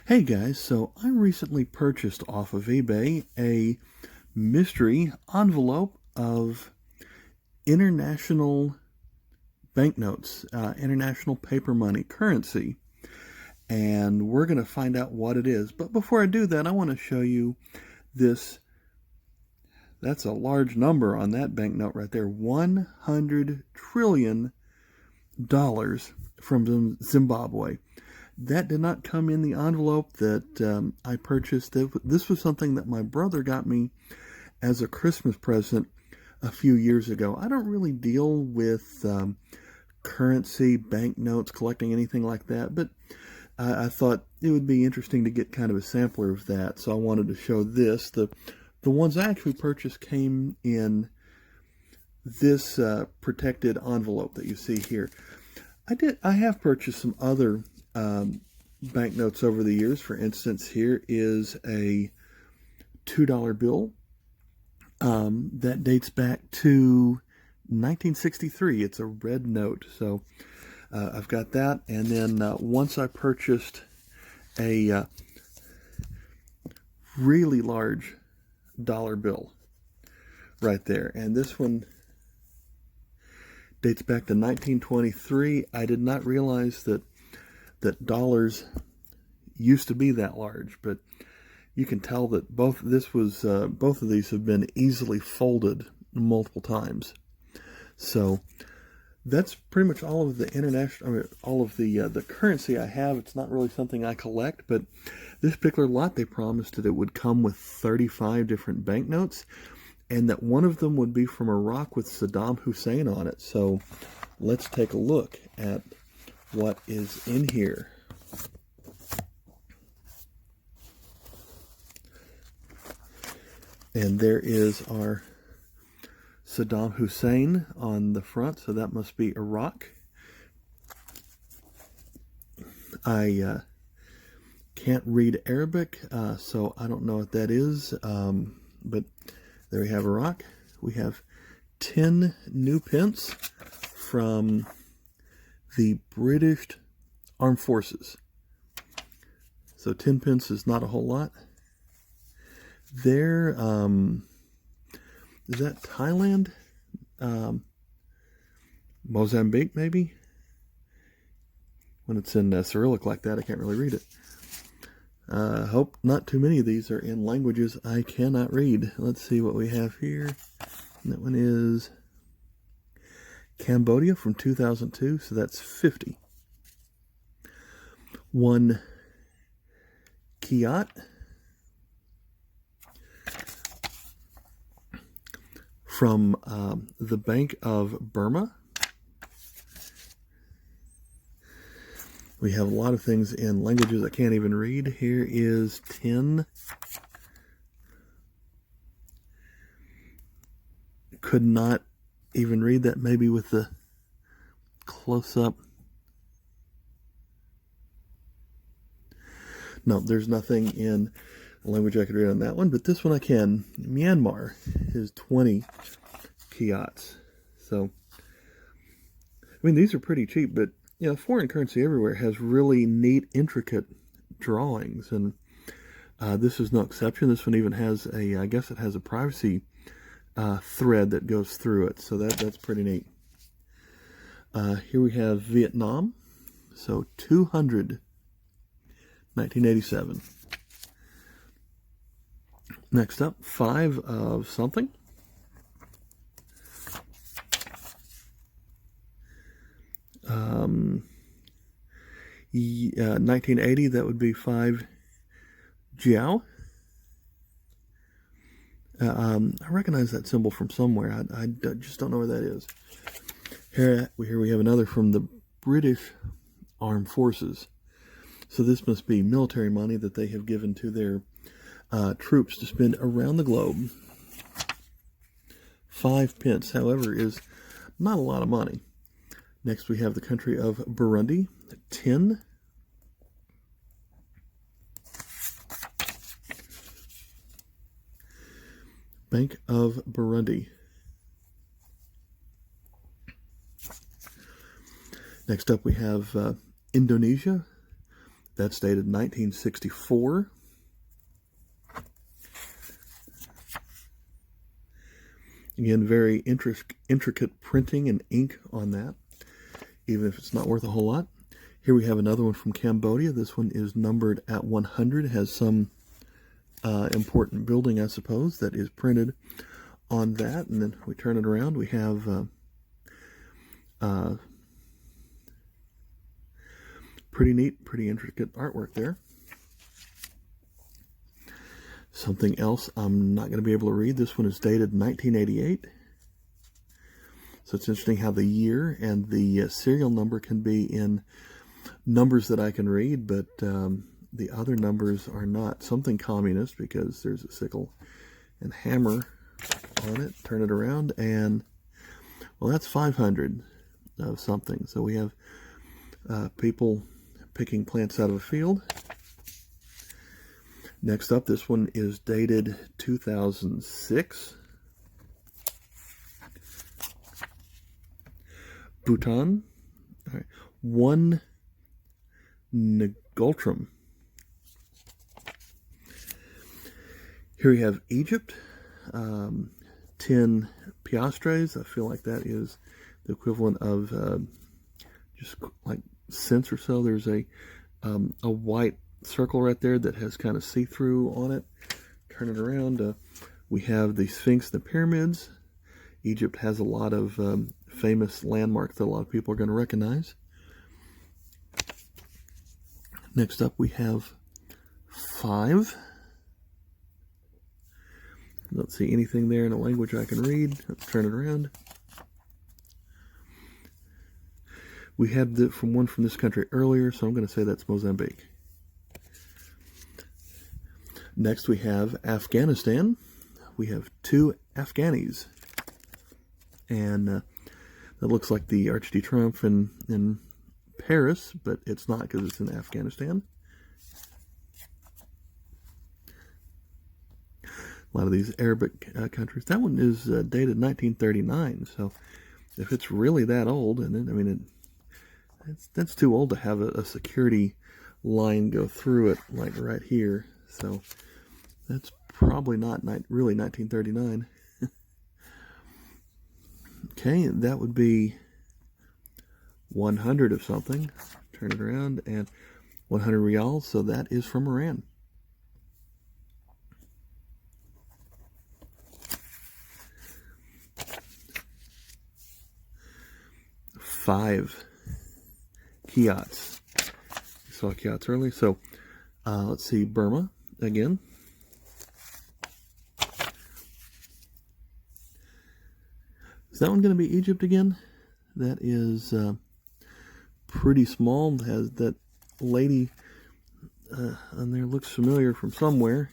Hey guys, so I recently purchased off of eBay a mystery envelope of international banknotes, international paper money currency, and we're going to find out what it is. But before I do that, I want to show you this. That's a large number on that banknote right there. $100 trillion from Zimbabwe. That did not come in the envelope that I purchased. This was something that my brother got me as a Christmas present a few years ago. I don't really deal with currency, banknotes, collecting anything like that, but I thought it would be interesting to get kind of a sampler of that, so I wanted to show this. The ones I actually purchased came in this protected envelope that you see here. I have purchased some other banknotes over the years. For instance, here is a $2 bill that dates back to 1963. It's a red note, so I've got that. And then once I purchased a really large dollar bill right there, and this one dates back to 1923. I did not realize that dollars used to be that large, but you can tell that both of these have been easily folded multiple times. So that's pretty much all of the all of the currency I have. It's not really something I collect, but this particular lot, they promised that it would come with 35 different banknotes, and that one of them would be from Iraq with Saddam Hussein on it. So let's take a look at what is in here. And there is our Saddam Hussein on the front, so that must be Iraq. I can't read Arabic, so I don't know what that is, but there we have Iraq. We have 10 new pence from the British Armed Forces. So 10 pence is not a whole lot. There, is that Thailand? Mozambique, maybe? When it's in Cyrillic like that, I can't really read it. Hope not too many of these are in languages I cannot read. Let's see what we have here. That one is Cambodia from 2002, so that's 50. One Kyat from the Bank of Burma. We have a lot of things in languages I can't even read. Here is 10. Could not even read that, maybe with the close-up. No, there's nothing in the language I could read on that one, but this one I can. Myanmar is 20 kyats. So, I mean, these are pretty cheap, but you know, foreign currency everywhere has really neat, intricate drawings, and this is no exception. This one even has I guess it has a privacy thread that goes through it, so that's pretty neat. Here we have Vietnam, so 200, 1987. Next up, 5 of something. 1980, that would be 5 Jiao. I recognize that symbol from somewhere. I just don't know where that is. Here we have another from the British Armed Forces. So this must be military money that they have given to their troops to spend around the globe. 5 pence, however, is not a lot of money. Next we have the country of Burundi, 10. Bank of Burundi. Next up we have Indonesia, That's dated 1964. Again, very intricate printing and ink on that, even if it's not worth a whole lot. Here we have another one from Cambodia. This one is numbered at 100. It has some important building, I suppose, that is printed on that. And then we turn it around. We have pretty neat, pretty intricate artwork there. Something else I'm not going to be able to read. This one is dated 1988. So it's interesting how the year and the serial number can be in numbers that I can read, but the other numbers are not. Something communist, because there's a sickle and hammer on it. Turn it around, and well, that's 500 of something. So we have people picking plants out of a field. Next up, this one is dated 2006. Bhutan. All right. 1 Ngultrum. Here we have Egypt. 10 piastres. I feel like that is the equivalent of just like cents or so. There's a white circle right there that has kind of see-through on it. Turn it around. We have the Sphinx, the pyramids. Egypt has a lot of famous landmarks that a lot of people are going to recognize. Next up, we have 5. Don't see anything there in a language I can read. Let's turn it around. We had one from this country earlier, so I'm going to say that's Mozambique. Next, we have Afghanistan. We have 2 Afghanis. And that looks like the Arc de Triomphe in Paris, but it's not, because it's in Afghanistan. A lot of these Arabic countries. That one is dated 1939, so if it's really that old, and then, I mean, that's too old to have a security line go through it, like right here. So that's probably not really 1939. Okay, that would be 100 of something. Turn it around, and 100 rials, so that is from Iran. Five kyats. You saw kyats earlier. So let's see, Burma again. Is that one going to be Egypt again? That is pretty small. It has that lady on there, looks familiar from somewhere.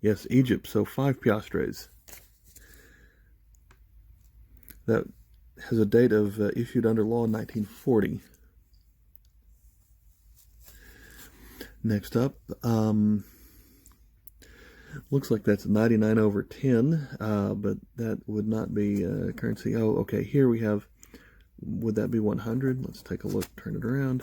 Yes, Egypt. So 5 piastres. That has a date of issued under law in 1940. Next up, looks like that's 99 over 10, but that would not be currency. Oh, okay, here we have, would that be 100? Let's take a look, turn it around.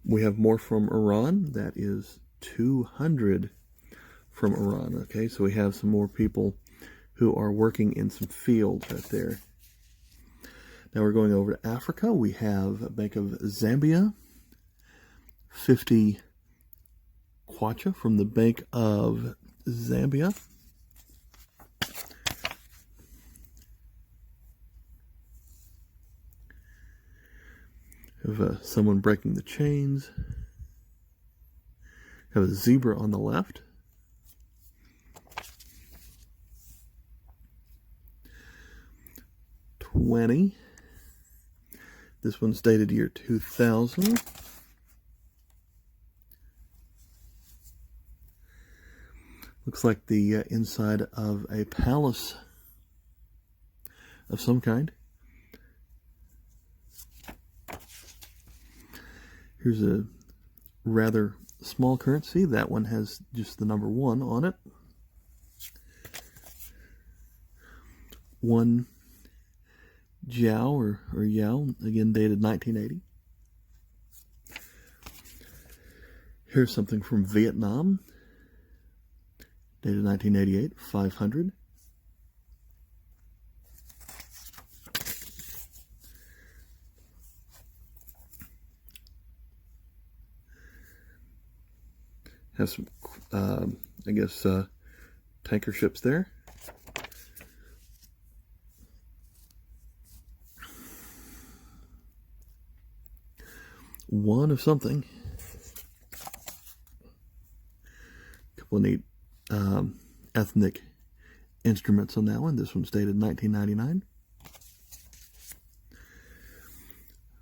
We have more from Iran. That is 200 from Iran. Okay, so we have some more people who are working in some fields right there. Now we're going over to Africa. We have Bank of Zambia, 50 kwacha from the Bank of Zambia. Have someone breaking the chains. Have a zebra on the left. $20. This one's dated year 2000. Looks like the inside of a palace of some kind. Here's a rather small currency. That one has just the number 1 on it. 1 Jiao or Yao, again dated 1980. Here's something from Vietnam, dated 1988, 500. Has some, I guess, tanker ships there. One of something. A couple of neat ethnic instruments on that one. This one's dated 1999.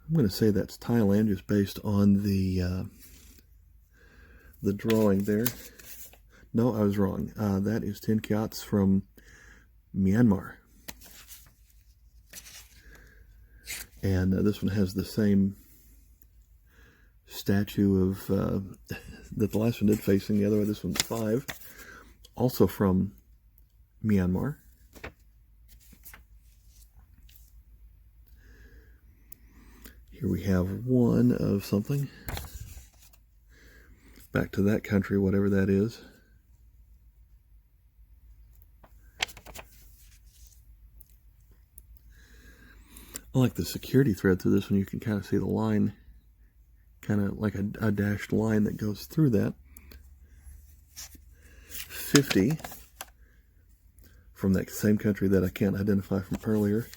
I'm going to say that's Thailand, just based on the drawing there. No, I was wrong. That is tin kyats from Myanmar. And this one has the same statue of that the last one did facing the other way. This one's 5, also from Myanmar. Here we have one of something. Back to that country, whatever that is. I like the security thread through this one. You can kind of see the line, kind of like a dashed line that goes through that. 50 from that same country that I can't identify from earlier.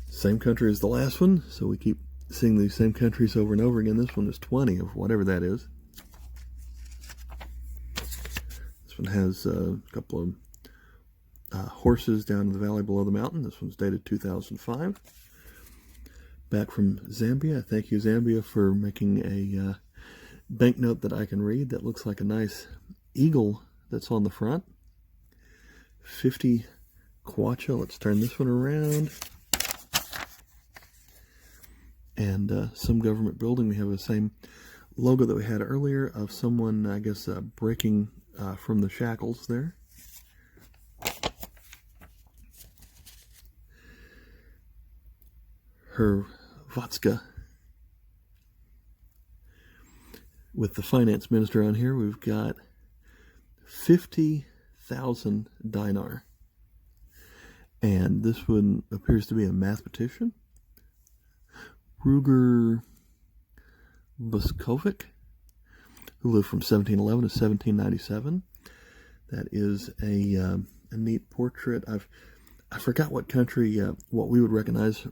Same country as the last one, so we keep seeing these same countries over and over again. This one is 20 of whatever that is. This one has a couple of horses down in the valley below the mountain. This one's dated 2005. Back from Zambia. Thank you, Zambia, for making a banknote that I can read that looks like a nice eagle that's on the front. 50 kwacha. Let's turn this one around. And some government building. We have the same logo that we had earlier of someone, I guess, breaking from the shackles there. Hrvatska. With the finance minister on here, we've got 50,000 dinar. And this one appears to be a mathematician. Ruger Boskovic, who lived from 1711 to 1797. That is a neat portrait. I forgot what country, what we would recognize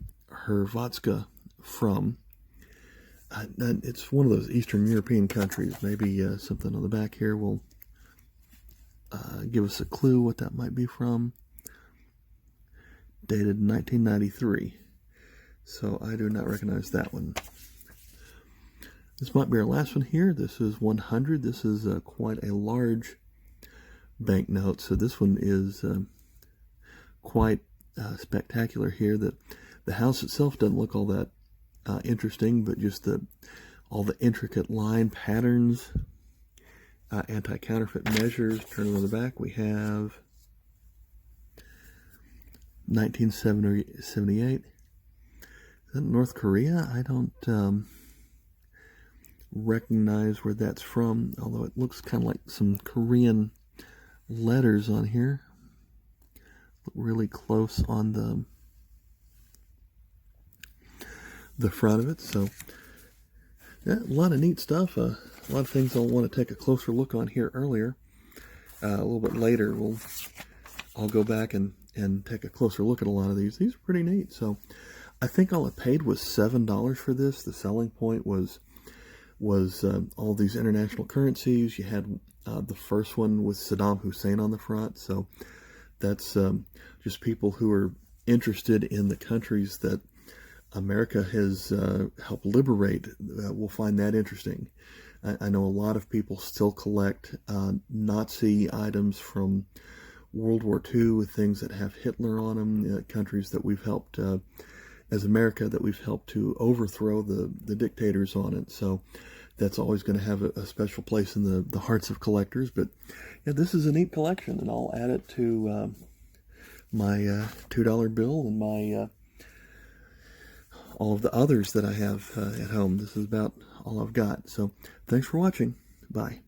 Hrvatska from. It's one of those Eastern European countries. Maybe something on the back here will give us a clue what that might be from. Dated 1993. So I do not recognize that one. This might be our last one here. This is 100. This is quite a large banknote. So this one is quite spectacular here. That the house itself doesn't look all that interesting, but just all the intricate line patterns, anti-counterfeit measures. Turn on the back, we have 1978. Is that North Korea? I don't recognize where that's from, although it looks kind of like some Korean letters on here. Look really close on the front of it. So yeah, a lot of neat stuff. A lot of things I'll want to take a closer look on here earlier. A little bit later, I'll go back and take a closer look at a lot of these. These are pretty neat. So I think all I paid was $7 for this. The selling point was all these international currencies. You had the first one with Saddam Hussein on the front. So that's just people who are interested in the countries that America has helped liberate. Will find that interesting. I know a lot of people still collect Nazi items from World War II with things that have Hitler on them, countries that we've helped, as America, that we've helped to overthrow the dictators on it. So that's always going to have a special place in the hearts of collectors. But yeah, this is a neat collection, and I'll add it to my $2 bill and my all of the others that I have at home. This is about all I've got. So thanks for watching. Bye.